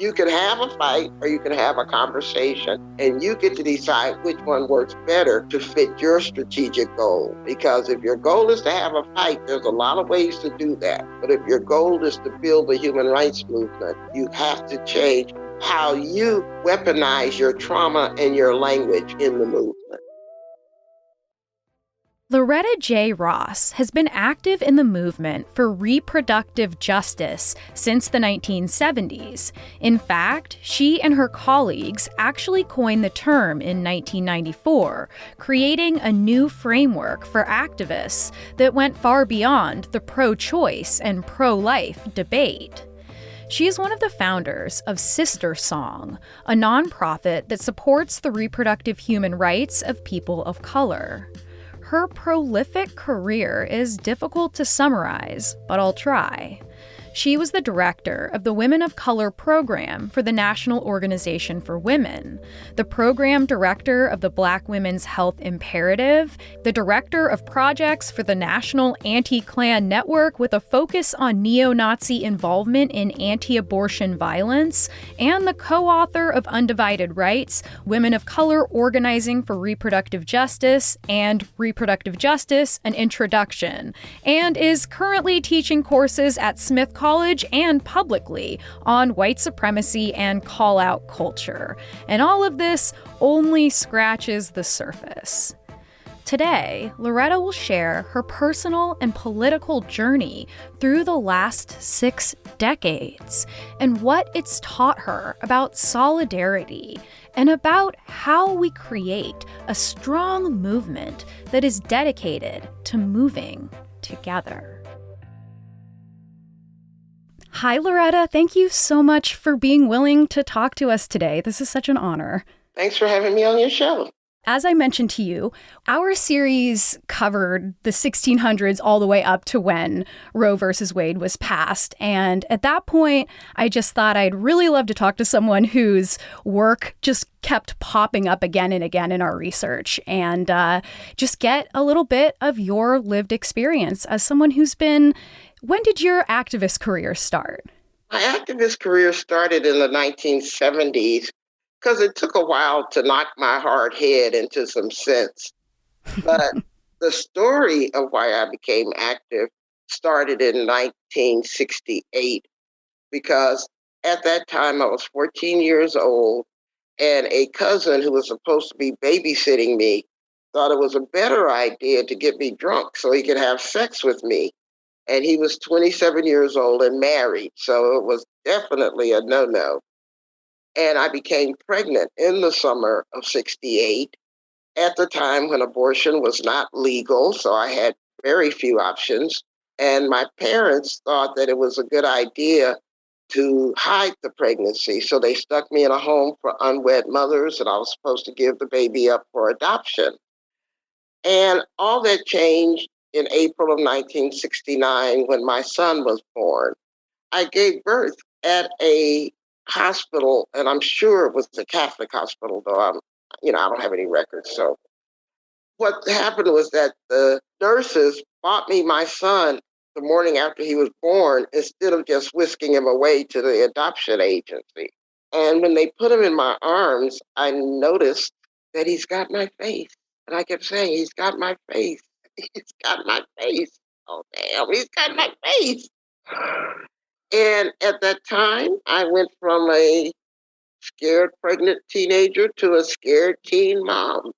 You can have a fight or you can have a conversation, and you get to decide which one works better to fit your strategic goal. Because if your goal is to have a fight, there's a lot of ways to do that. But if your goal is to build the human rights movement, you have to change how you weaponize your trauma and your language in the movement. Loretta J. Ross has been active in the movement for reproductive justice since the 1970s. In fact, she and her colleagues actually coined the term in 1994, creating a new framework for activists that went far beyond the pro-choice and pro-life debate. She is one of the founders of Sister Song, a nonprofit that supports the reproductive human rights of people of color. Her prolific career is difficult to summarize, but I'll try. She was the director of the Women of Color program for the National Organization for Women, the program director of the Black Women's Health Imperative, the director of projects for the National Anti-Klan Network with a focus on neo-Nazi involvement in anti-abortion violence, and the co-author of Undivided Rights, Women of Color Organizing for Reproductive Justice, and Reproductive Justice, An Introduction, and is currently teaching courses at Smith College and publicly on white supremacy and call-out culture. And all of this only scratches the surface. Today, Loretta will share her personal and political journey through the last 6 decades and what it's taught her about solidarity and about how we create a strong movement that is dedicated to moving together. Hi, Loretta. Thank you so much for being willing to talk to us today. This is such an honor. Thanks for having me on your show. As I mentioned to you, our series covered the 1600s all the way up to when Roe versus Wade was passed. And at that point, I just thought I'd really love to talk to someone whose work just kept popping up again and again in our research and just get a little bit of your lived experience as someone who's been... When did your activist career start? My activist career started in the 1970s because it took a while to knock my hard head into some sense. But the story of why I became active started in 1968 because at that time I was 14 years old and a cousin who was supposed to be babysitting me thought it was a better idea to get me drunk so he could have sex with me. And he was 27 years old and married, so it was definitely a no-no. And I became pregnant in the summer of 68, at the time when abortion was not legal, so I had very few options. And my parents thought that it was a good idea to hide the pregnancy, so they stuck me in a home for unwed mothers, and I was supposed to give the baby up for adoption. And all that changed in April of 1969 when my son was born. I gave birth at a hospital, and I'm sure it was a Catholic hospital, though I don't have any records. So what happened was that the nurses bought me my son the morning after he was born instead of just whisking him away to the adoption agency. And when they put him in my arms, I noticed that he's got my face. And I kept saying, he's got my face. He's got my face. Oh, damn, he's got my face. And at that time, I went from a scared pregnant teenager to a scared teen mom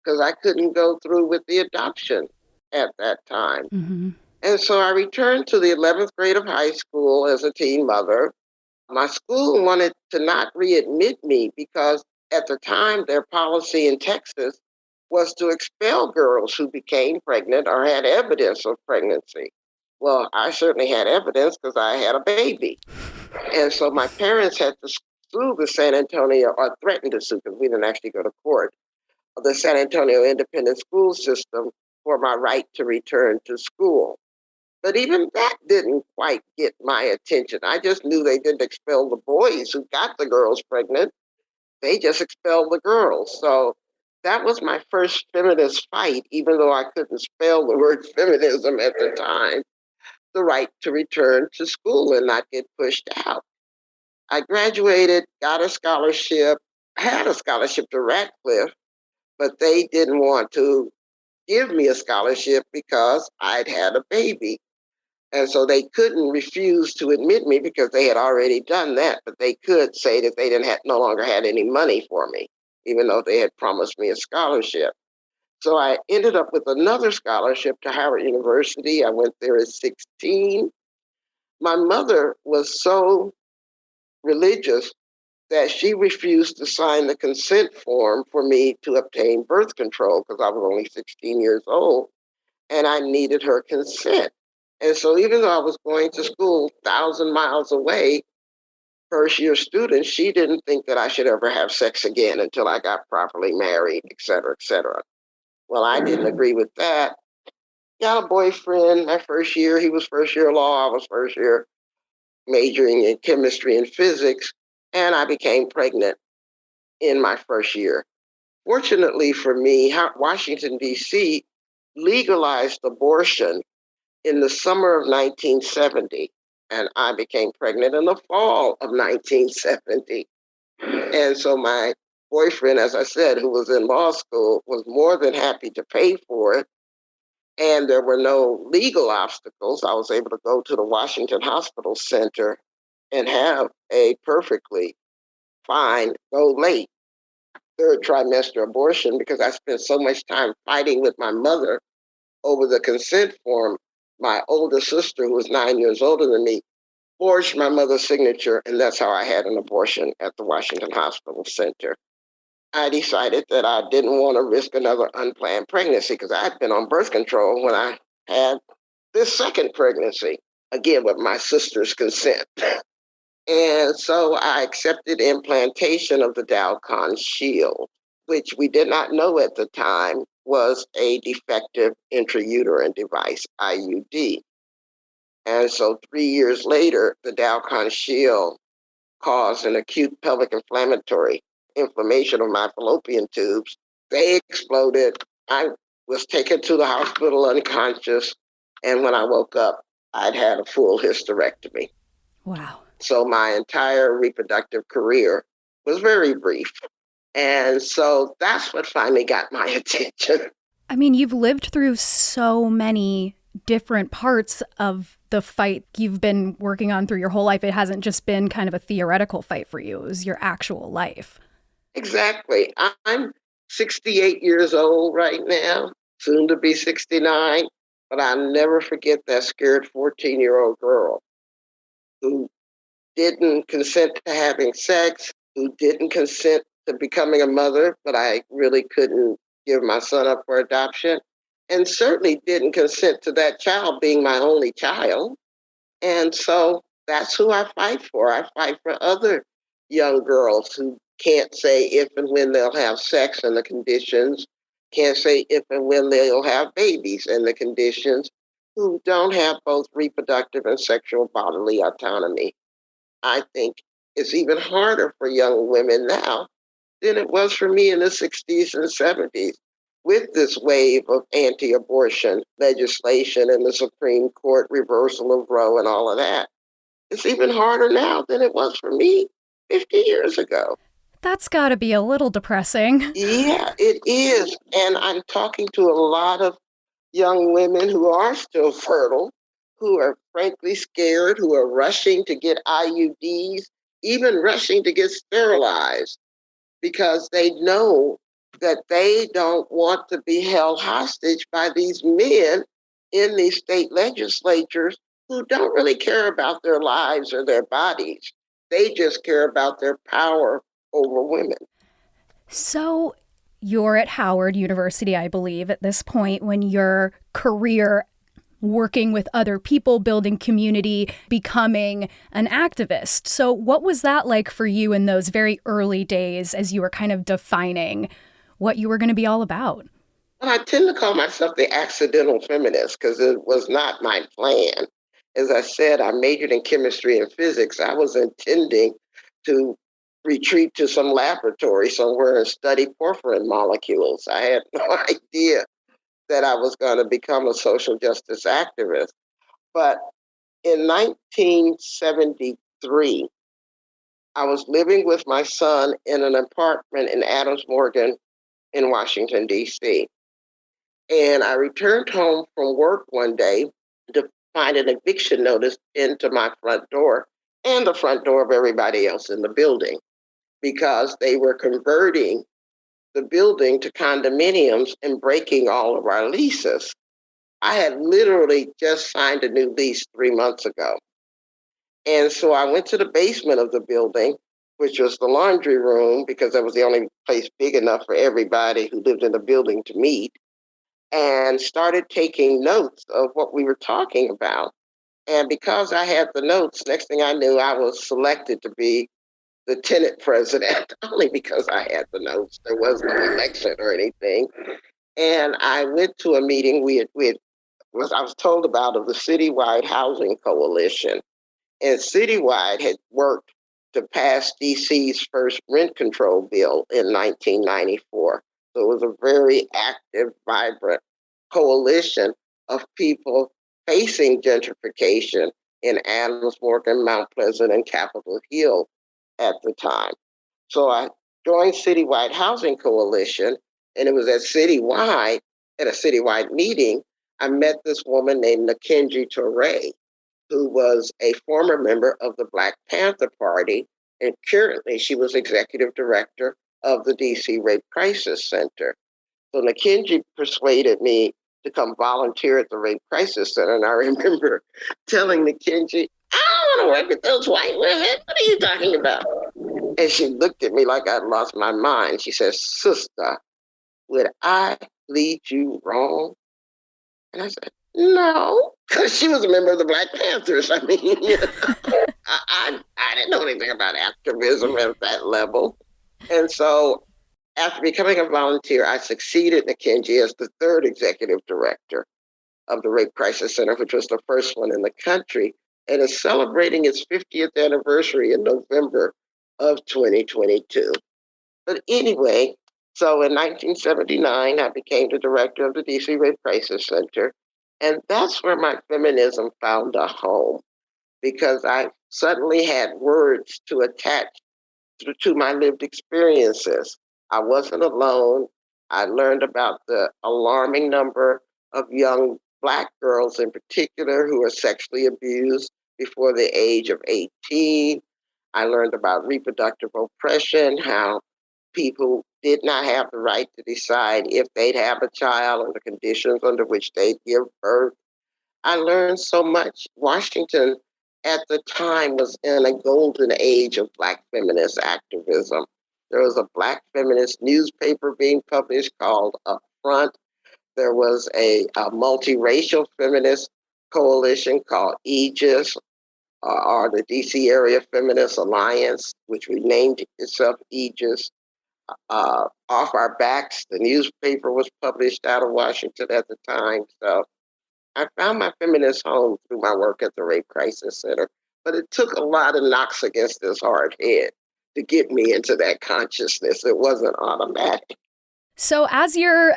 because I couldn't go through with the adoption at that time. Mm-hmm. And so I returned to the 11th grade of high school as a teen mother. My school wanted to not readmit me because at the time, their policy in Texas was to expel girls who became pregnant or had evidence of pregnancy. Well, I certainly had evidence because I had a baby. And so my parents had to sue the San Antonio, or threatened to sue because we didn't actually go to court, the San Antonio Independent School System for my right to return to school. But even that didn't quite get my attention. I just knew they didn't expel the boys who got the girls pregnant. They just expelled the girls. So that was my first feminist fight, even though I couldn't spell the word feminism at the time, the right to return to school and not get pushed out. I graduated, got a scholarship, had a scholarship to Radcliffe, but they didn't want to give me a scholarship because I'd had a baby. And so they couldn't refuse to admit me because they had already done that, but they could say that they no longer had any money for me, even though they had promised me a scholarship. So I ended up with another scholarship to Howard University. I went there at 16. My mother was so religious that she refused to sign the consent form for me to obtain birth control because I was only 16 years old and I needed her consent. And so even though I was going to school 1,000 miles away, first year student, she didn't think that I should ever have sex again until I got properly married, et cetera, et cetera. Well, I didn't agree with that. Got a boyfriend my first year. He was first year law. I was first year majoring in chemistry and physics. And I became pregnant in my first year. Fortunately for me, Washington, D.C. legalized abortion in the summer of 1970. And I became pregnant in the fall of 1970. And so my boyfriend, as I said, who was in law school, was more than happy to pay for it. And there were no legal obstacles. I was able to go to the Washington Hospital Center and have a perfectly fine, though late, third trimester abortion because I spent so much time fighting with my mother over the consent form. My older sister, who was 9 years older than me, forged my mother's signature, and that's how I had an abortion at the Washington Hospital Center. I decided that I didn't want to risk another unplanned pregnancy because I had been on birth control when I had this second pregnancy, again with my sister's consent. And so I accepted implantation of the Dalcon Shield, which we did not know at the time was a defective intrauterine device, IUD. And so 3 years later, the Dalcon Shield caused an acute pelvic inflammation of my fallopian tubes. They exploded. I was taken to the hospital unconscious. And when I woke up, I'd had a full hysterectomy. Wow. So my entire reproductive career was very brief. And so that's what finally got my attention. I mean, you've lived through so many different parts of the fight you've been working on through your whole life. It hasn't just been kind of a theoretical fight for you. It was your actual life. Exactly. I'm 68 years old right now, soon to be 69, but I'll never forget that scared 14-year-old girl who didn't consent to having sex, who didn't consent to becoming a mother, but I really couldn't give my son up for adoption, and certainly didn't consent to that child being my only child. And so that's who I fight for. I fight for other young girls who can't say if and when they'll have sex and the conditions, can't say if and when they'll have babies and the conditions, who don't have both reproductive and sexual bodily autonomy. I think it's even harder for young women now than it was for me in the 60s and 70s with this wave of anti-abortion legislation and the Supreme Court reversal of Roe and all of that. It's even harder now than it was for me 50 years ago. That's got to be a little depressing. Yeah, it is. And I'm talking to a lot of young women who are still fertile, who are frankly scared, who are rushing to get IUDs, even rushing to get sterilized because they know that they don't want to be held hostage by these men in these state legislatures who don't really care about their lives or their bodies. They just care about their power over women. So you're at Howard University, I believe, at this point when your career working with other people, building community, becoming an activist. So what was that like for you in those very early days as you were kind of defining what you were going to be all about? Well, I tend to call myself the accidental feminist because it was not my plan. As I said, I majored in chemistry and physics. I was intending to retreat to some laboratory somewhere and study porphyrin molecules. I had no idea that I was going to become a social justice activist. But in 1973, I was living with my son in an apartment in Adams Morgan in Washington, D.C. And I returned home from work one day to find an eviction notice into my front door and the front door of everybody else in the building because they were converting the building to condominiums and breaking all of our leases. I had literally just signed a new lease 3 months ago. And so I went to the basement of the building, which was the laundry room, because that was the only place big enough for everybody who lived in the building to meet, and started taking notes of what we were talking about. And because I had the notes, next thing I knew, I was selected to be the tenant president, only because I had the notes. There was no election or anything. And I went to a meeting I was told about of the Citywide Housing Coalition. And Citywide had worked to pass DC's first rent control bill in 1994. So it was a very active, vibrant coalition of people facing gentrification in Adams Morgan, Mount Pleasant, and Capitol Hill at the time. So I joined Citywide Housing Coalition, and it was at a citywide meeting, I met this woman named Nakenji Toure, who was a former member of the Black Panther Party, and currently she was executive director of the DC Rape Crisis Center. So Nakenji persuaded me to come volunteer at the Rape Crisis Center, and I remember telling Nakenji, I don't want to work with those white women. What are you talking about? And she looked at me like I'd lost my mind. She said, Sister, would I lead you wrong? And I said, no, because she was a member of the Black Panthers. I mean, I didn't know anything about activism at that level. And so after becoming a volunteer, I succeeded Nakenji as the third executive director of the Rape Crisis Center, which was the first one in the country, and is celebrating its 50th anniversary in November of 2022. But anyway, so in 1979, I became the director of the DC Rape Crisis Center. And that's where my feminism found a home, because I suddenly had words to attach to my lived experiences. I wasn't alone. I learned about the alarming number of young Black girls in particular who are sexually abused before the age of 18. I learned about reproductive oppression, how people did not have the right to decide if they'd have a child and the conditions under which they'd give birth. I learned so much. Washington at the time was in a golden age of Black feminist activism. There was a Black feminist newspaper being published called Upfront. There was a multiracial feminist coalition called Aegis, or the DC Area Feminist Alliance, which renamed itself Aegis. Off Our Backs, the newspaper was published out of Washington at the time. So I found my feminist home through my work at the Rape Crisis Center, but it took a lot of knocks against this hard head to get me into that consciousness. It wasn't automatic. So as you're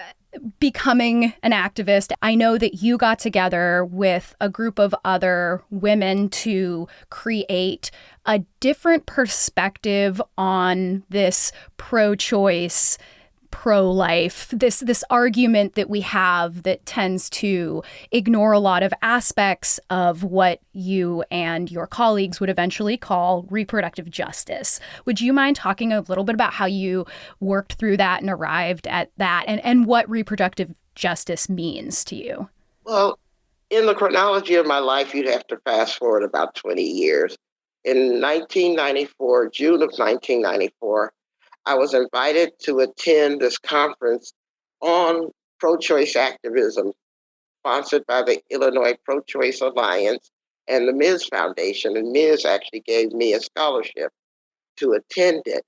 becoming an activist, I know that you got together with a group of other women to create a different perspective on this pro-choice, pro-life, this argument that we have that tends to ignore a lot of aspects of what you and your colleagues would eventually call reproductive justice. Would you mind talking a little bit about how you worked through that and arrived at that, and what reproductive justice means to you? Well, in the chronology of my life, you'd have to fast forward about 20 years. In 1994, June of 1994, I was invited to attend this conference on pro-choice activism sponsored by the Illinois Pro-Choice Alliance and the Ms. Foundation. And Ms. actually gave me a scholarship to attend it.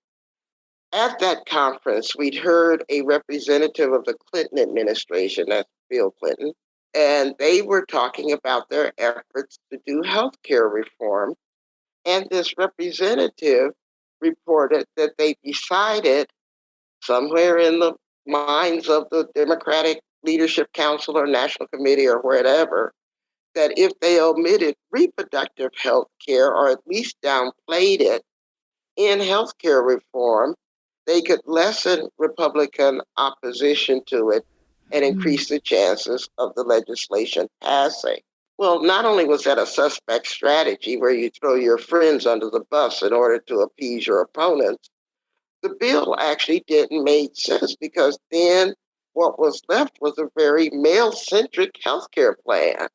At that conference, we'd heard a representative of the Clinton administration, that's Bill Clinton, and they were talking about their efforts to do healthcare reform. And this representative reported that they decided somewhere in the minds of the Democratic Leadership Council or National Committee or whatever, that if they omitted reproductive health care or at least downplayed it, in healthcare reform, they could lessen Republican opposition to it and increase the chances of the legislation passing. Well, not only was that a suspect strategy where you throw your friends under the bus in order to appease your opponents, the bill actually didn't make sense because then what was left was a very male-centric healthcare plan.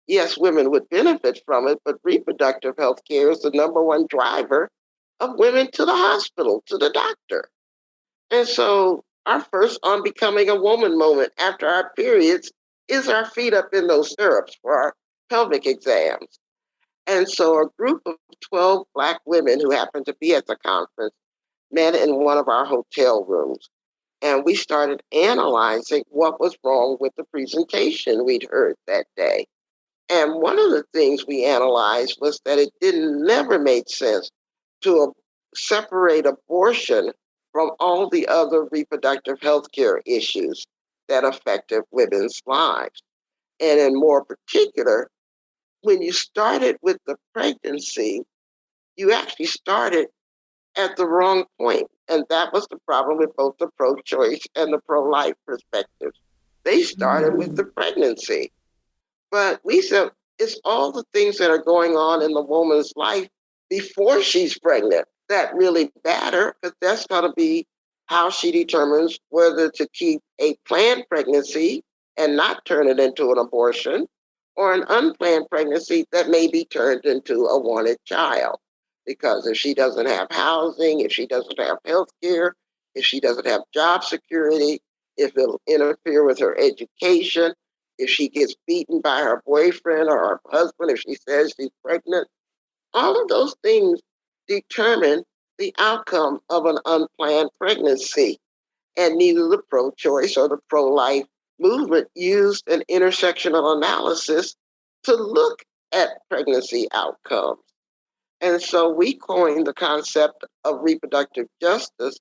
Yes, women would benefit from it, but reproductive health care is the number one driver of women to the hospital, to the doctor. And so our first on becoming a woman moment after our periods is our feet up in those stirrups for our pelvic exams. And so a group of 12 Black women who happened to be at the conference met in one of our hotel rooms. And we started analyzing what was wrong with the presentation we'd heard that day. And one of the things we analyzed was that it didn't never made sense to separate abortion from all the other reproductive health care issues that affected women's lives. And in more particular, when you started with the pregnancy, you actually started at the wrong point. And that was the problem with both the pro-choice and the pro-life perspectives. They started with the pregnancy. But we said it's all the things that are going on in the woman's life before she's pregnant that really matter, because that's going to be how she determines whether to keep a planned pregnancy and not turn it into an abortion, or an unplanned pregnancy that may be turned into a wanted child. Because if she doesn't have housing, if she doesn't have health care, if she doesn't have job security, if it'll interfere with her education, if she gets beaten by her boyfriend or her husband, if she says she's pregnant, all of those things determine the outcome of an unplanned pregnancy. And neither the pro-choice or the pro-life movement used an intersectional analysis to look at pregnancy outcomes. And so we coined the concept of reproductive justice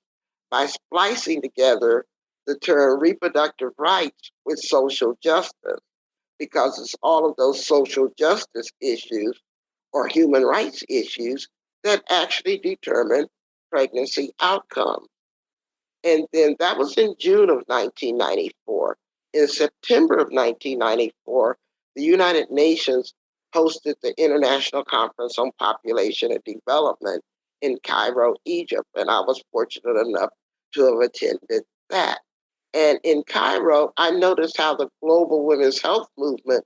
by splicing together the term reproductive rights with social justice, because it's all of those social justice issues or human rights issues that actually determine pregnancy outcomes. And then that was in June of 1994. In September of 1994, the United Nations hosted the International Conference on Population and Development in Cairo, Egypt. And I was fortunate enough to have attended that. And in Cairo, I noticed how the global women's health movement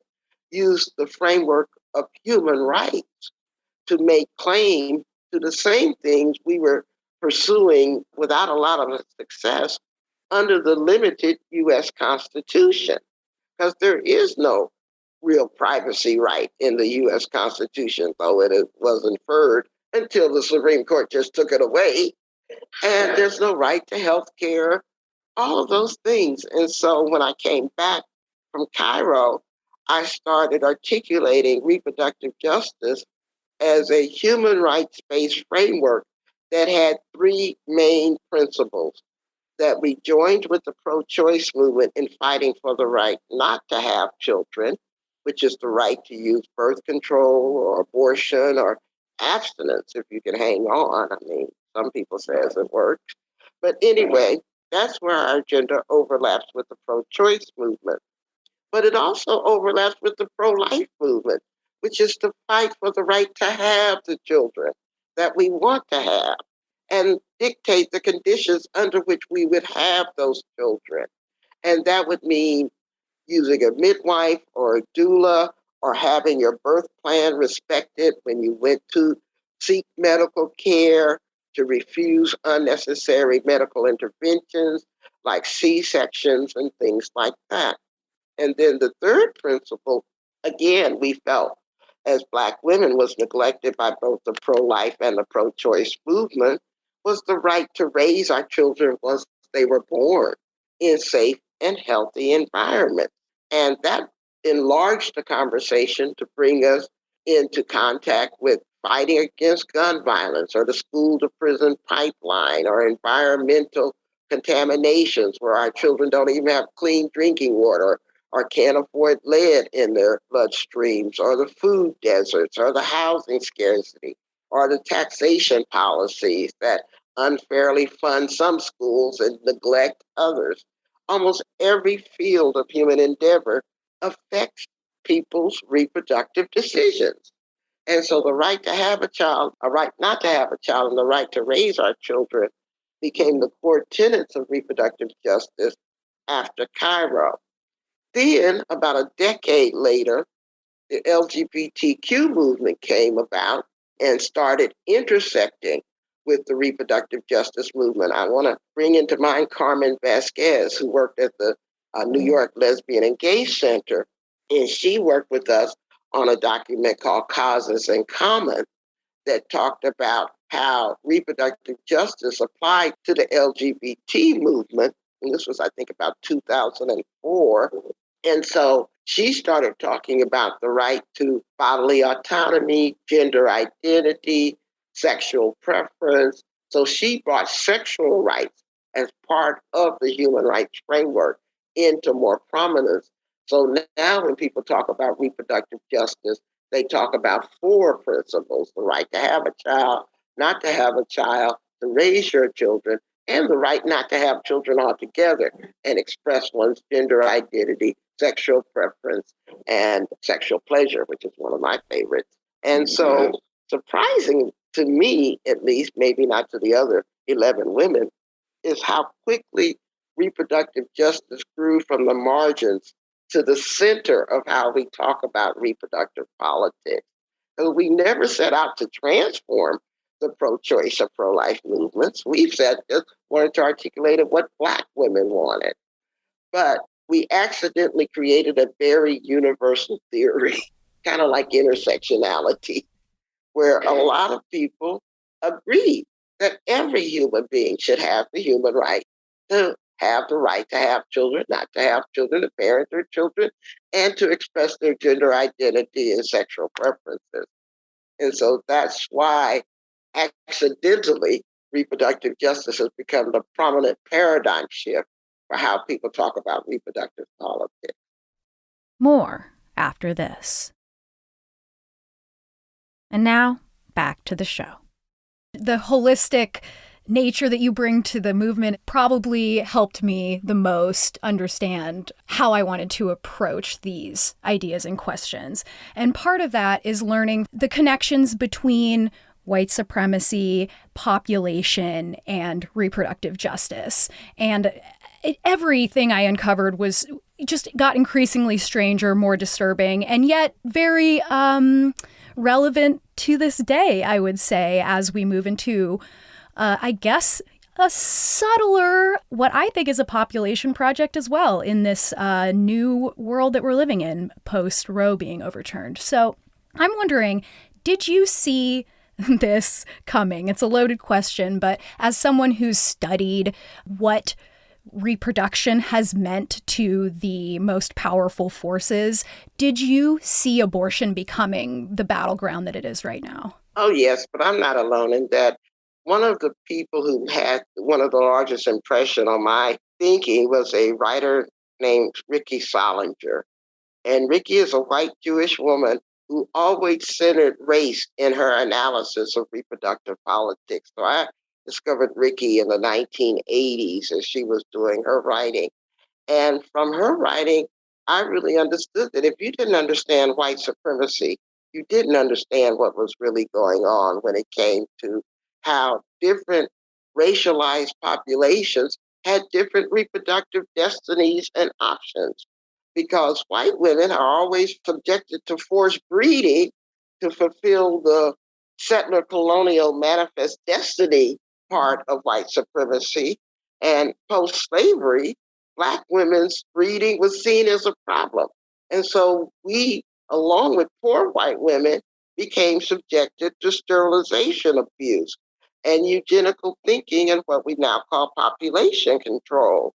used the framework of human rights to make claim to the same things we were pursuing without a lot of success under the limited US Constitution, because there is no real privacy right in the US Constitution, though it was inferred until the Supreme Court just took it away. And there's no right to health care, all of those things. And so when I came back from Cairo, I started articulating reproductive justice as a human rights-based framework that had three main principles: that we joined with the pro-choice movement in fighting for the right not to have children, which is the right to use birth control or abortion or abstinence if you can hang on. I mean, some people say it works. But anyway, that's where our agenda overlaps with the pro-choice movement. But it also overlaps with the pro-life movement, which is to fight for the right to have the children that we want to have and dictate the conditions under which we would have those children. And that would mean using a midwife or a doula, or having your birth plan respected when you went to seek medical care, to refuse unnecessary medical interventions like C-sections and things like that. And then the third principle, again, we felt as Black women was neglected by both the pro-life and the pro-choice movement, was the right to raise our children once they were born in safe and healthy environments. And that enlarged the conversation to bring us into contact with fighting against gun violence, or the school to prison pipeline, or environmental contaminations where our children don't even have clean drinking water or can't afford lead in their bloodstreams, or the food deserts, or the housing scarcity. or the taxation policies that unfairly fund some schools and neglect others. Almost every field of human endeavor affects people's reproductive decisions. And so the right to have a child, a right not to have a child, and the right to raise our children became the core tenets of reproductive justice after Cairo. Then, about a decade later, the LGBTQ movement came about and started intersecting with the reproductive justice movement. I want to bring into mind Carmen Vasquez, who worked at the New York Lesbian and Gay Center, and she worked with us on a document called Causes in Common that talked about how reproductive justice applied to the LGBT movement. And this was, I think, about 2004. And so she started talking about the right to bodily autonomy, gender identity, sexual preference. So she brought sexual rights as part of the human rights framework into more prominence. So now when people talk about reproductive justice, they talk about four principles: the right to have a child, not to have a child, to raise your children, and the right not to have children altogether and express one's gender identity, sexual preference, and sexual pleasure, which is one of my favorites. And so, surprising to me, at least, maybe not to the other 11 women, is how quickly reproductive justice grew from the margins to the center of how we talk about reproductive politics. And we never set out to transform the pro-choice or pro-life movements. We said just wanted to articulate what Black women wanted. But we accidentally created a very universal theory, kind of like intersectionality, where a lot of people agreed that every human being should have the human right to have the right to have children, not to have children, to parent their children, and to express their gender identity and sexual preferences. And so that's why accidentally reproductive justice has become the prominent paradigm shift for how people talk about reproductive politics. More after this. And now, back to the show. The holistic nature that you bring to the movement probably helped me the most understand how I wanted to approach these ideas and questions. And part of that is learning the connections between white supremacy, population, and reproductive justice. And everything I uncovered was just got increasingly stranger, more disturbing, and yet very relevant to this day, I would say, as we move into, I guess, a subtler, what I think is a population project as well in this new world that we're living in, post-Roe being overturned. So I'm wondering, did you see this coming? It's a loaded question, but as someone who's studied what reproduction has meant to the most powerful forces, did you see abortion becoming the battleground that it is right now? Oh, yes, but I'm not alone in that. One of the people who had one of the largest impression on my thinking was a writer named Ricky Solinger. And Ricky is a white Jewish woman who always centered race in her analysis of reproductive politics. So I discovered Ricky in the 1980s as she was doing her writing. And from her writing, I really understood that if you didn't understand white supremacy, you didn't understand what was really going on when it came to how different racialized populations had different reproductive destinies and options. Because white women are always subjected to forced breeding to fulfill the settler colonial manifest destiny part of white supremacy. And post-slavery, Black women's breeding was seen as a problem. And so we, along with poor white women, became subjected to sterilization abuse and eugenical thinking and what we now call population control.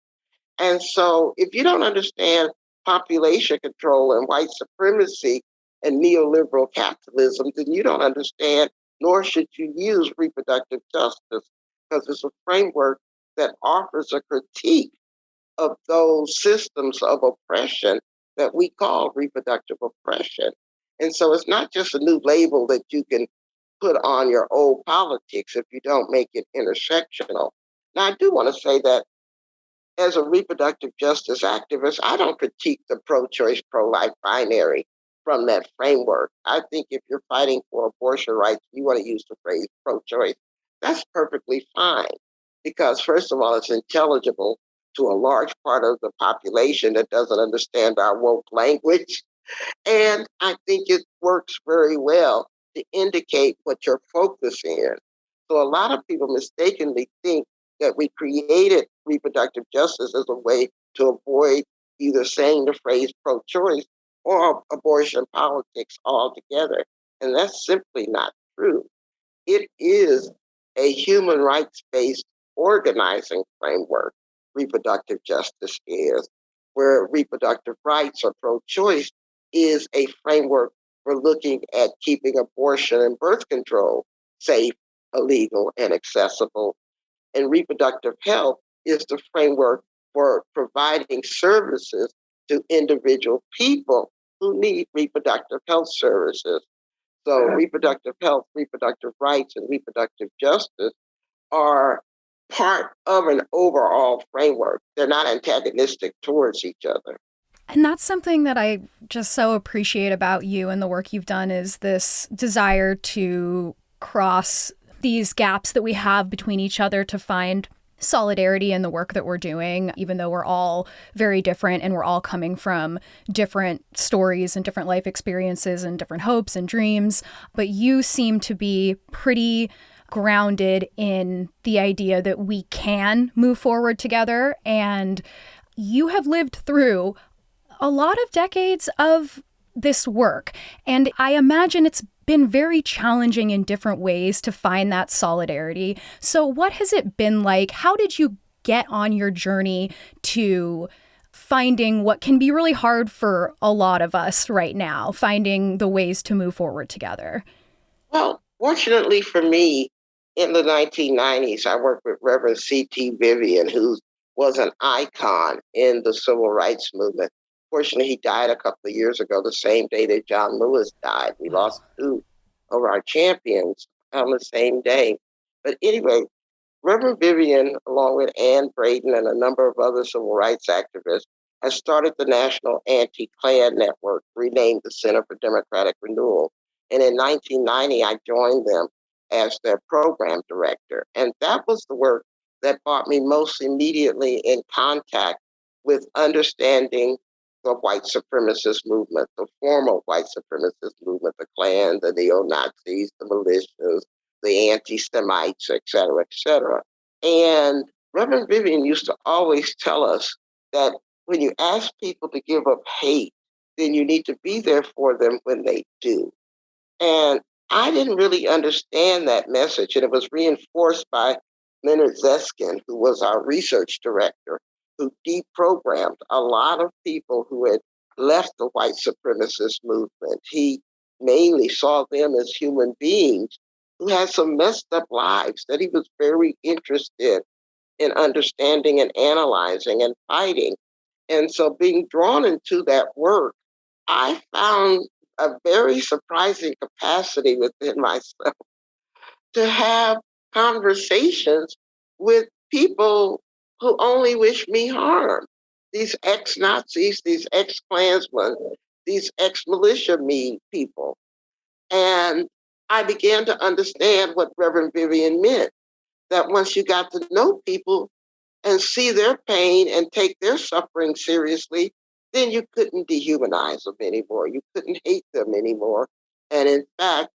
And so if you don't understand population control and white supremacy and neoliberal capitalism, then you don't understand, nor should you use reproductive justice, because it's a framework that offers a critique of those systems of oppression that we call reproductive oppression. And so it's not just a new label that you can put on your old politics if you don't make it intersectional. Now, I do want to say that as a reproductive justice activist, I don't critique the pro-choice, pro-life binary from that framework. I think if you're fighting for abortion rights, you want to use the phrase pro-choice, that's perfectly fine. Because first of all, it's intelligible to a large part of the population that doesn't understand our woke language. And I think it works very well to indicate what you're focusing in. So a lot of people mistakenly think that we created reproductive justice as a way to avoid either saying the phrase pro-choice or abortion politics altogether. And that's simply not true. It is a human rights-based organizing framework, reproductive justice is, where reproductive rights or pro-choice is a framework for looking at keeping abortion and birth control safe, illegal, and accessible. And reproductive health is the framework for providing services to individual people who need reproductive health services. So reproductive health, reproductive rights, and reproductive justice are part of an overall framework. They're not antagonistic towards each other. And that's something that I just so appreciate about you and the work you've done is this desire to cross these gaps that we have between each other to find solidarity in the work that we're doing, even though we're all very different and we're all coming from different stories and different life experiences and different hopes and dreams. But you seem to be pretty grounded in the idea that we can move forward together. And you have lived through a lot of decades of this work. And I imagine it's been very challenging in different ways to find that solidarity. So what has it been like? How did you get on your journey to finding what can be really hard for a lot of us right now, finding the ways to move forward together? Well, fortunately for me, in the 1990s, I worked with Reverend C.T. Vivian, who was an icon in the civil rights movement. Fortunately, he died a couple of years ago, the same day that John Lewis died. We lost two of our champions on the same day. But anyway, Reverend Vivian, along with Ann Braden and a number of other civil rights activists, has started the National Anti-Klan Network, renamed the Center for Democratic Renewal. And in 1990, I joined them as their program director. And that was the work that brought me most immediately in contact with understanding the white supremacist movement, the formal white supremacist movement, the Klan, the neo-Nazis, the militias, the anti-Semites, et cetera, et cetera. And Reverend Vivian used to always tell us that when you ask people to give up hate, then you need to be there for them when they do. And I didn't really understand that message, and it was reinforced by Leonard Zeskin, who was our research director, who deprogrammed a lot of people who had left the white supremacist movement. He mainly saw them as human beings who had some messed up lives that he was very interested in understanding and analyzing and fighting. And so being drawn into that work, I found a very surprising capacity within myself to have conversations with people who only wish me harm. These ex-Nazis, these ex-Klansmen, these ex-militia me people. And I began to understand what Reverend Vivian meant, that once you got to know people and see their pain and take their suffering seriously, then you couldn't dehumanize them anymore. You couldn't hate them anymore. And in fact,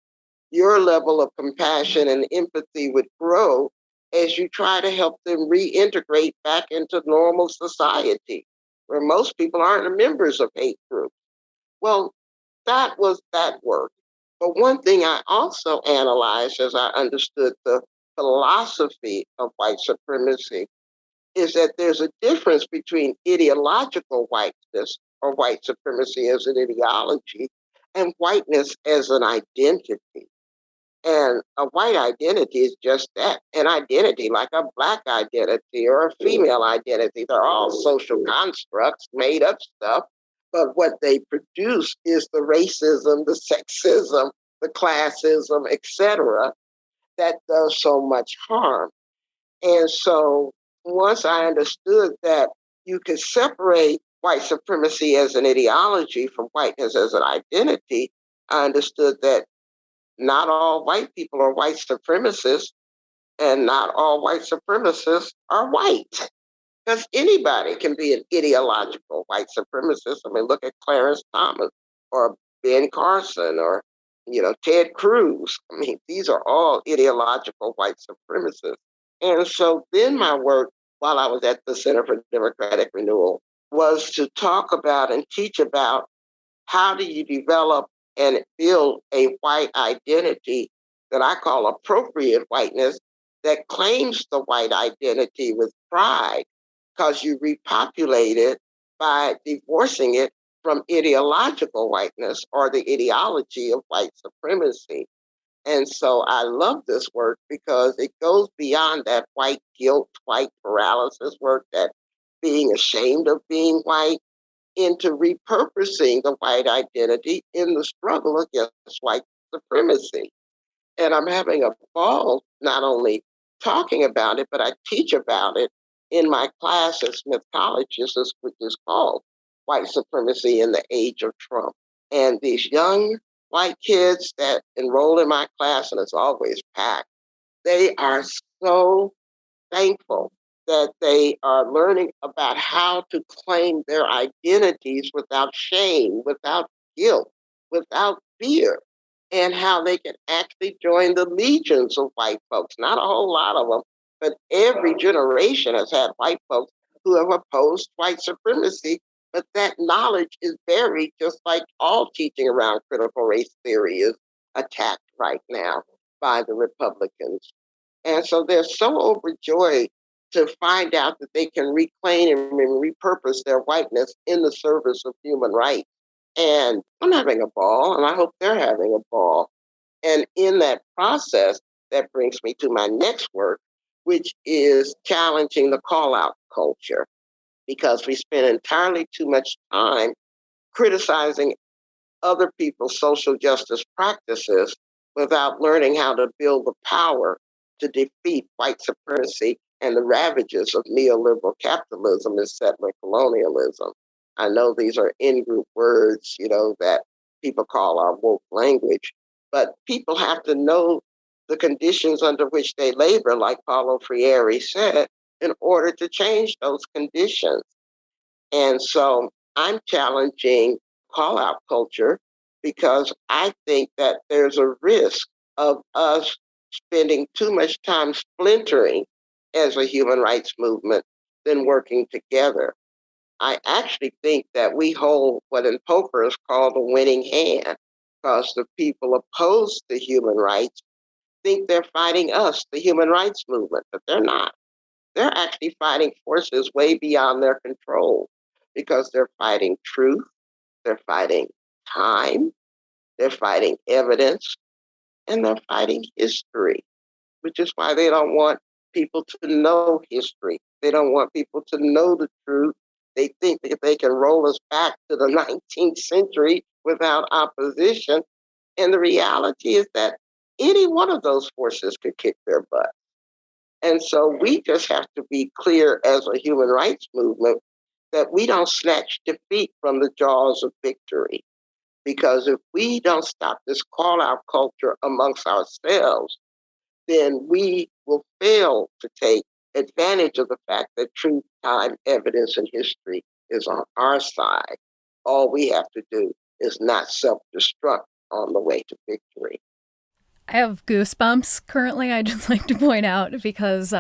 your level of compassion and empathy would grow as you try to help them reintegrate back into normal society, where most people aren't members of hate groups. Well, that was that work. But one thing I also analyzed as I understood the philosophy of white supremacy is that there's a difference between ideological whiteness or white supremacy as an ideology and whiteness as an identity. And a white identity is just that, an identity, like a Black identity or a female identity. They're all social constructs, made up stuff. But what they produce is the racism, the sexism, the classism, etc., that does so much harm. And so once I understood that you could separate white supremacy as an ideology from whiteness as an identity, I understood that not all white people are white supremacists, and not all white supremacists are white. Because anybody can be an ideological white supremacist. I mean, look at Clarence Thomas or Ben Carson or, Ted Cruz. I mean, these are all ideological white supremacists. And so then my work while I was at the Center for Democratic Renewal was to talk about and teach about how do you develop and build a white identity that I call appropriate whiteness that claims the white identity with pride because you repopulate it by divorcing it from ideological whiteness or the ideology of white supremacy. And so I love this work because it goes beyond that white guilt, white paralysis work, that being ashamed of being white, into repurposing the white identity in the struggle against white supremacy. And I'm having a ball not only talking about it, but I teach about it in my class at Smith College, which is called White Supremacy in the Age of Trump. And these young white kids that enroll in my class, and it's always packed, they are so thankful that they are learning about how to claim their identities without shame, without guilt, without fear, and how they can actually join the legions of white folks. Not a whole lot of them, but every generation has had white folks who have opposed white supremacy. But that knowledge is buried, just like all teaching around critical race theory is attacked right now by the Republicans. And so they're so overjoyed to find out that they can reclaim and repurpose their whiteness in the service of human rights. And I'm having a ball, and I hope they're having a ball. And in that process, that brings me to my next work, which is challenging the call-out culture, because we spend entirely too much time criticizing other people's social justice practices without learning how to build the power to defeat white supremacy and the ravages of neoliberal capitalism and settler colonialism. I know these are in-group words, that people call our woke language, but people have to know the conditions under which they labor, like Paulo Freire said, in order to change those conditions. And so I'm challenging call out culture because I think that there's a risk of us spending too much time splintering as a human rights movement than working together. I actually think that we hold what in poker is called a winning hand, because the people opposed to human rights think they're fighting us, the human rights movement, but they're not. They're actually fighting forces way beyond their control because they're fighting truth, they're fighting time, they're fighting evidence, and they're fighting history, which is why they don't want people to know history. They don't want people to know the truth. They think that they can roll us back to the 19th century without opposition. And the reality is that any one of those forces could kick their butt. And so we just have to be clear as a human rights movement that we don't snatch defeat from the jaws of victory. Because if we don't stop this call out culture amongst ourselves, then we will fail to take advantage of the fact that truth, time, evidence, and history is on our side. All we have to do is not self-destruct on the way to victory. I have goosebumps currently, I just like to point out, because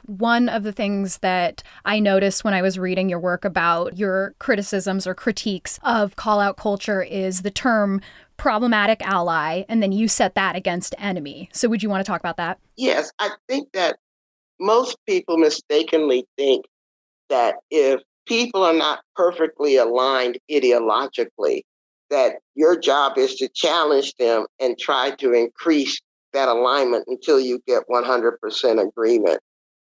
one of the things that I noticed when I was reading your work about your criticisms or critiques of call-out culture is the term problematic ally, and then you set that against enemy. So would you want to talk about that? Yes, I think that most people mistakenly think that if people are not perfectly aligned ideologically, that your job is to challenge them and try to increase that alignment until you get 100% agreement.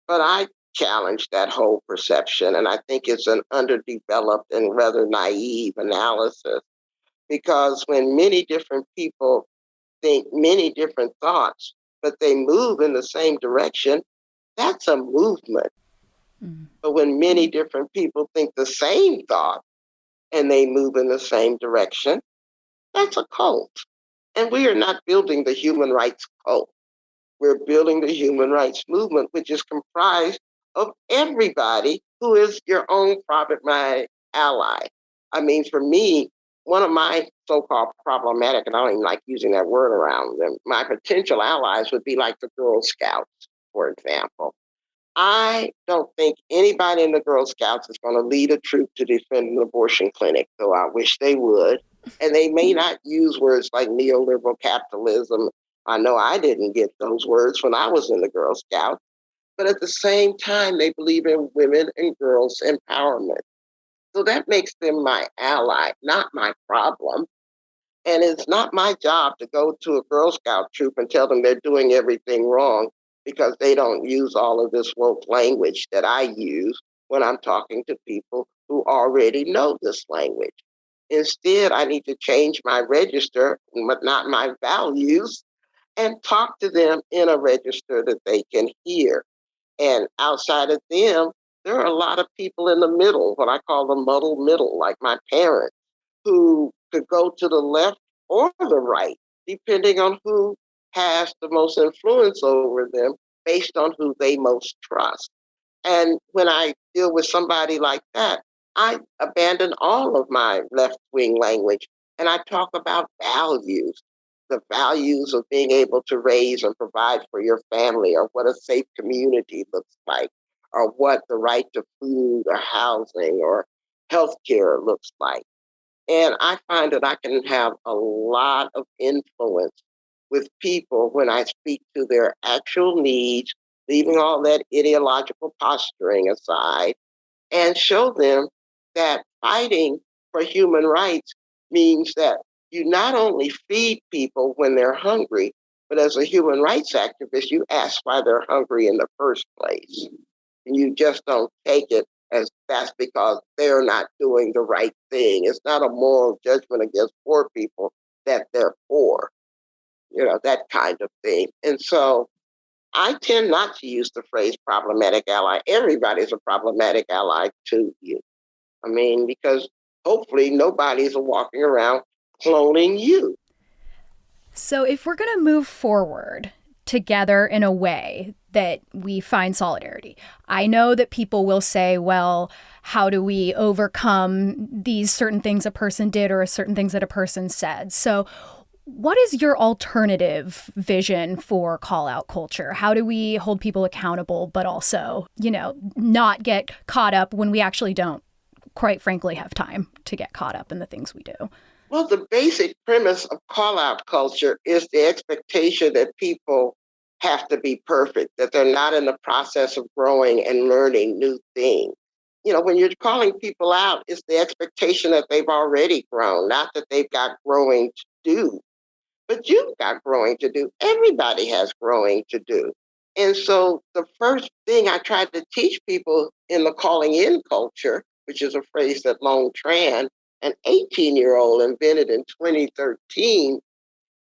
But I challenge that whole perception, and I think it's an underdeveloped and rather naive analysis, because when many different people think many different thoughts, but they move in the same direction, that's a movement. Mm. But when many different people think the same thought and they move in the same direction, that's a cult. And we are not building the human rights cult. We're building the human rights movement, which is comprised of everybody who is your own private mind ally. I mean, for me, one of my so-called problematic, and I don't even like using that word around them, my potential allies would be like the Girl Scouts, for example. I don't think anybody in the Girl Scouts is going to lead a troop to defend an abortion clinic, though I wish they would. And they may not use words like neoliberal capitalism. I know I didn't get those words when I was in the Girl Scouts. But at the same time, they believe in women and girls' empowerment. So that makes them my ally, not my problem. And it's not my job to go to a Girl Scout troop and tell them they're doing everything wrong because they don't use all of this woke language that I use when I'm talking to people who already know this language. Instead, I need to change my register, but not my values, and talk to them in a register that they can hear. And outside of them, there are a lot of people in the middle, what I call the muddled middle, like my parents, who could go to the left or the right, depending on who has the most influence over them based on who they most trust. And when I deal with somebody like that, I abandon all of my left-wing language and I talk about values, the values of being able to raise and provide for your family, or what a safe community looks like, or what the right to food or housing or healthcare looks like. And I find that I can have a lot of influence with people when I speak to their actual needs, leaving all that ideological posturing aside, and show them that fighting for human rights means that you not only feed people when they're hungry, but as a human rights activist, you ask why they're hungry in the first place. And you just don't take it as that's because they're not doing the right thing. It's not a moral judgment against poor people that they're poor, that kind of thing. And so I tend not to use the phrase problematic ally. Everybody's a problematic ally to you. I mean, because hopefully nobody's walking around cloning you. So if we're going to move forward together in a way that we find solidarity, I know that people will say, well, how do we overcome these certain things a person did or certain things that a person said? So what is your alternative vision for call-out culture? How do we hold people accountable, but also, not get caught up when we actually don't, quite frankly, have time to get caught up in the things we do? Well, the basic premise of call-out culture is the expectation that people have to be perfect, that they're not in the process of growing and learning new things. When you're calling people out, it's the expectation that they've already grown, not that they've got growing to do. But you've got growing to do. Everybody has growing to do. And so the first thing I tried to teach people in the calling in culture, which is a phrase that Lone Tran, an 18-year-old, invented in 2013,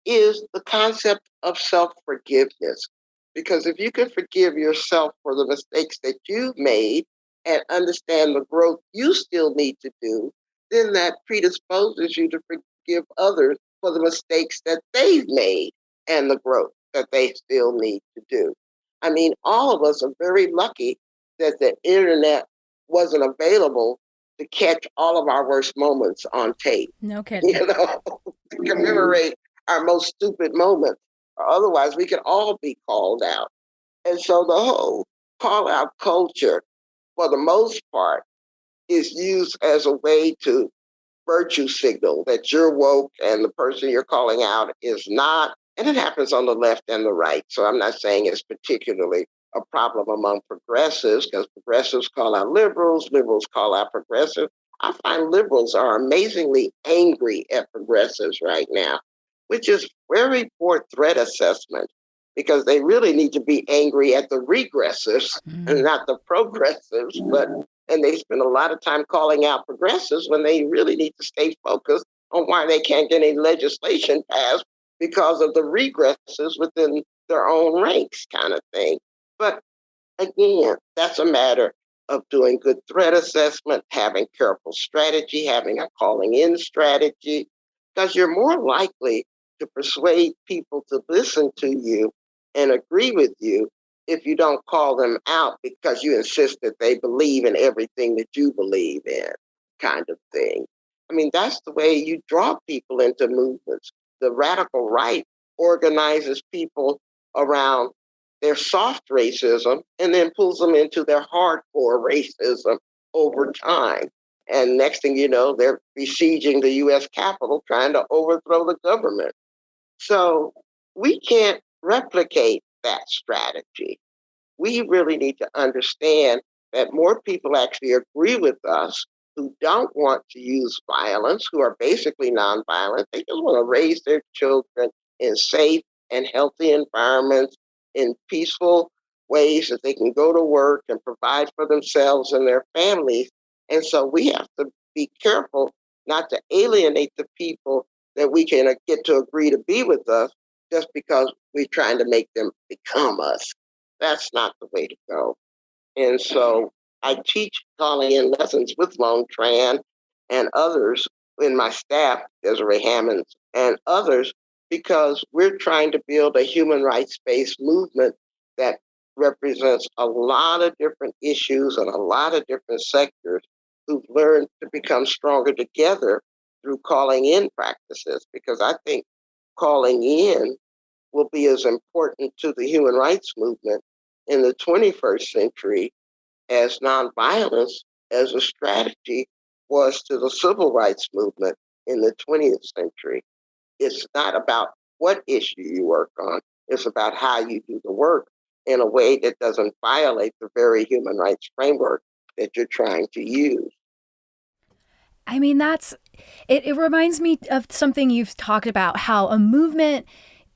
is the concept of self-forgiveness. Because if you can forgive yourself for the mistakes that you've made and understand the growth you still need to do, then that predisposes you to forgive others for the mistakes that they've made and the growth that they still need to do. I mean, all of us are very lucky that the internet wasn't available to catch all of our worst moments on tape. No kidding. To commemorate our most stupid moments. Or otherwise, we could all be called out. And so the whole call out culture, for the most part, is used as a way to virtue signal that you're woke and the person you're calling out is not. And it happens on the left and the right. So I'm not saying it's particularly a problem among progressives, because progressives call out liberals, liberals call out progressives. I find liberals are amazingly angry at progressives right now, which is very poor threat assessment, because they really need to be angry at the regressives and not the progressives. And they spend a lot of time calling out progressives when they really need to stay focused on why they can't get any legislation passed because of the regresses within their own ranks kind of thing. But again, that's a matter of doing good threat assessment, having careful strategy, having a calling in strategy, because you're more likely to persuade people to listen to you and agree with you if you don't call them out because you insist that they believe in everything that you believe in, kind of thing. I mean, that's the way you draw people into movements. The radical right organizes people around their soft racism and then pulls them into their hardcore racism over time. And next thing you know, they're besieging the US Capitol trying to overthrow the government. So we can't replicate that strategy. We really need to understand that more people actually agree with us who don't want to use violence, who are basically nonviolent. They just want to raise their children in safe and healthy environments, in peaceful ways that they can go to work and provide for themselves and their families. And so we have to be careful not to alienate the people that we can get to agree to be with us just because we're trying to make them become us. That's not the way to go. And so I teach calling in lessons with Lone Tran and others in my staff, Desiree Hammonds and others, because we're trying to build a human rights-based movement that represents a lot of different issues and a lot of different sectors who've learned to become stronger together through calling in practices, because I think calling in will be as important to the human rights movement in the 21st century as nonviolence as a strategy was to the civil rights movement in the 20th century. It's not about what issue you work on, it's about how you do the work in a way that doesn't violate the very human rights framework that you're trying to use. I mean, it reminds me of something you've talked about, how a movement,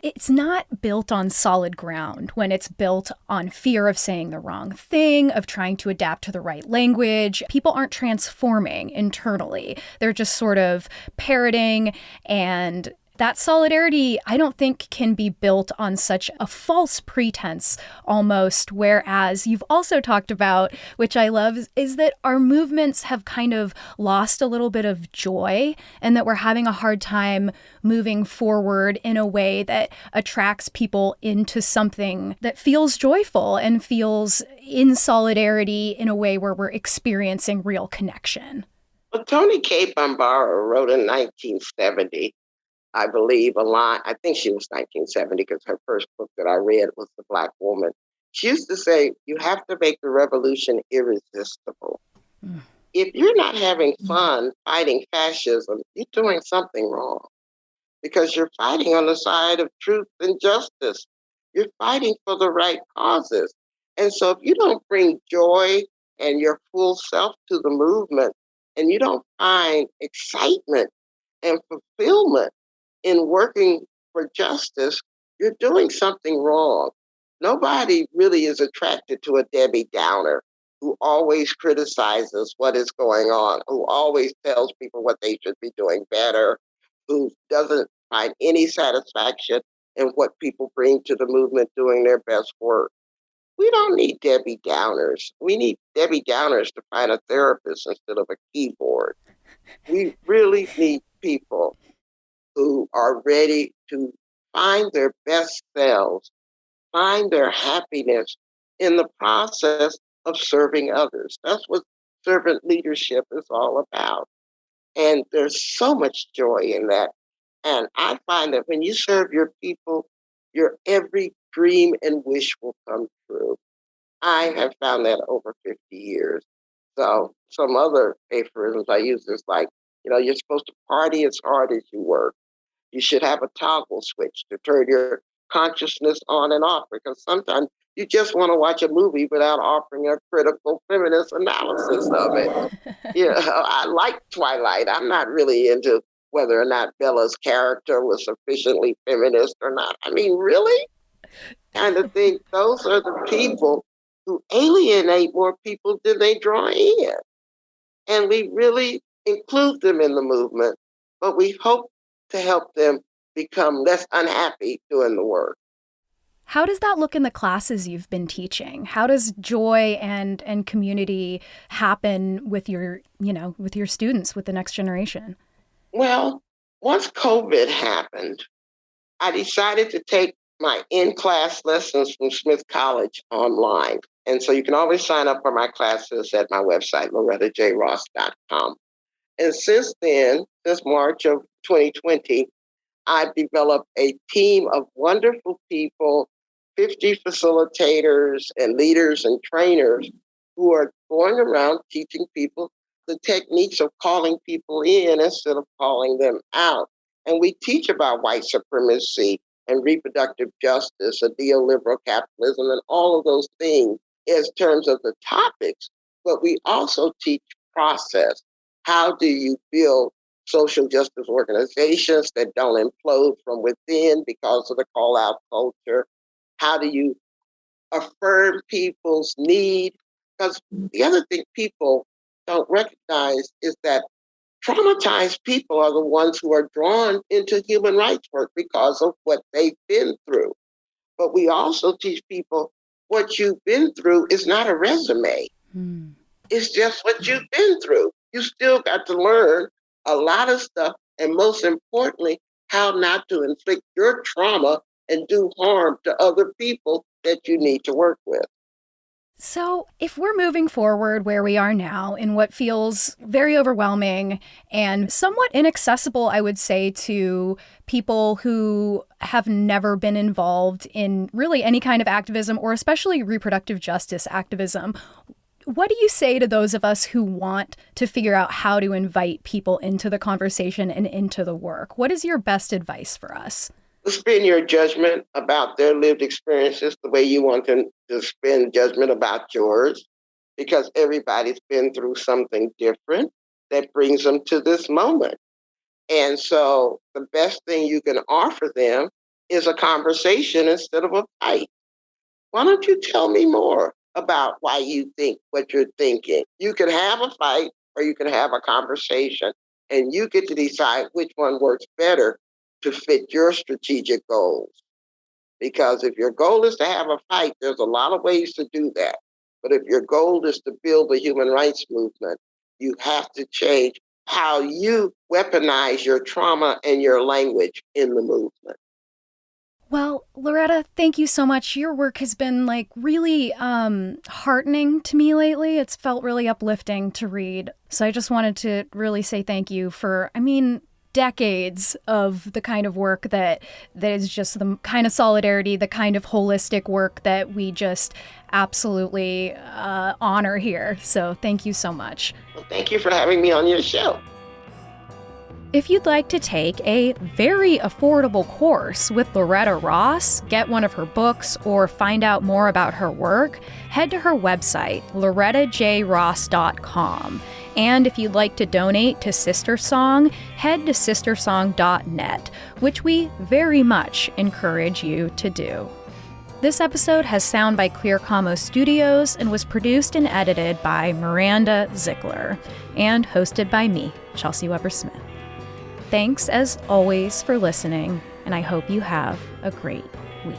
it's not built on solid ground when it's built on fear of saying the wrong thing, of trying to adapt to the right language. People aren't transforming internally. They're just sort of parroting, and that solidarity, I don't think, can be built on such a false pretense almost. Whereas you've also talked about, which I love, is that our movements have kind of lost a little bit of joy, and that we're having a hard time moving forward in a way that attracts people into something that feels joyful and feels in solidarity in a way where we're experiencing real connection. Well, Toni Cade Bambara wrote in 1970, I believe, a line. I think she was 1970 because her first book that I read was The Black Woman. She used to say, you have to make the revolution irresistible. Mm. If you're not having fun fighting fascism, you're doing something wrong, because you're fighting on the side of truth and justice. You're fighting for the right causes. And so if you don't bring joy and your full self to the movement, and you don't find excitement and fulfillment in working for justice, you're doing something wrong. Nobody really is attracted to a Debbie Downer who always criticizes what is going on, who always tells people what they should be doing better, who doesn't find any satisfaction in what people bring to the movement doing their best work. We don't need Debbie Downers. We need Debbie Downers to find a therapist instead of a keyboard. We really need people who are ready to find their best selves, find their happiness in the process of serving others. That's what servant leadership is all about. And there's so much joy in that. And I find that when you serve your people, your every dream and wish will come true. I have found that over 50 years. So some other aphorisms I use is like, you're supposed to party as hard as you work. You should have a toggle switch to turn your consciousness on and off, because sometimes you just want to watch a movie without offering a critical feminist analysis of it. I like Twilight. I'm not really into whether or not Bella's character was sufficiently feminist or not. I mean, really? Kind of think those are the people who alienate more people than they draw in. And we really include them in the movement, but we hope to help them become less unhappy doing the work. How does that look in the classes you've been teaching? How does joy and community happen with your, with your students, with the next generation? Well, once COVID happened, I decided to take my in-class lessons from Smith College online. And so you can always sign up for my classes at my website, lorettajross.com. And since then, since March of 2020, I've developed a team of wonderful people, 50 facilitators and leaders and trainers who are going around teaching people the techniques of calling people in instead of calling them out. And we teach about white supremacy and reproductive justice, a neoliberal capitalism, and all of those things as terms of the topics. But we also teach process. How do you build social justice organizations that don't implode from within because of the call-out culture? How do you affirm people's need? Because the other thing people don't recognize is that traumatized people are the ones who are drawn into human rights work because of what they've been through. But we also teach people what you've been through is not a resume. It's just what you've been through. You still got to learn a lot of stuff, and most importantly, how not to inflict your trauma and do harm to other people that you need to work with. So, if we're moving forward where we are now in what feels very overwhelming and somewhat inaccessible, I would say, to people who have never been involved in really any kind of activism, or especially reproductive justice activism, what do you say to those of us who want to figure out how to invite people into the conversation and into the work? What is your best advice for us? Spend your judgment about their lived experiences the way you want them to spend judgment about yours, because everybody's been through something different that brings them to this moment. And so the best thing you can offer them is a conversation instead of a fight. Why don't you tell me more about why you think what you're thinking? You can have a fight or you can have a conversation, and you get to decide which one works better to fit your strategic goals. Because if your goal is to have a fight, there's a lot of ways to do that. But if your goal is to build the human rights movement, you have to change how you weaponize your trauma and your language in the movement. Well, Loretta, thank you so much. Your work has been really heartening to me lately. It's felt really uplifting to read. So I just wanted to really say thank you for, decades of the kind of work that is just the kind of solidarity, the kind of holistic work that we just absolutely honor here. So thank you so much. Well, thank you for having me on your show. If you'd like to take a very affordable course with Loretta Ross, get one of her books, or find out more about her work, head to her website, lorettajross.com. And if you'd like to donate to Sister Song, head to sistersong.net, which we very much encourage you to do. This episode has sound by Clear Como Studios and was produced and edited by Miranda Zickler and hosted by me, Chelsey Weber-Smith. Thanks as always for listening, and I hope you have a great week.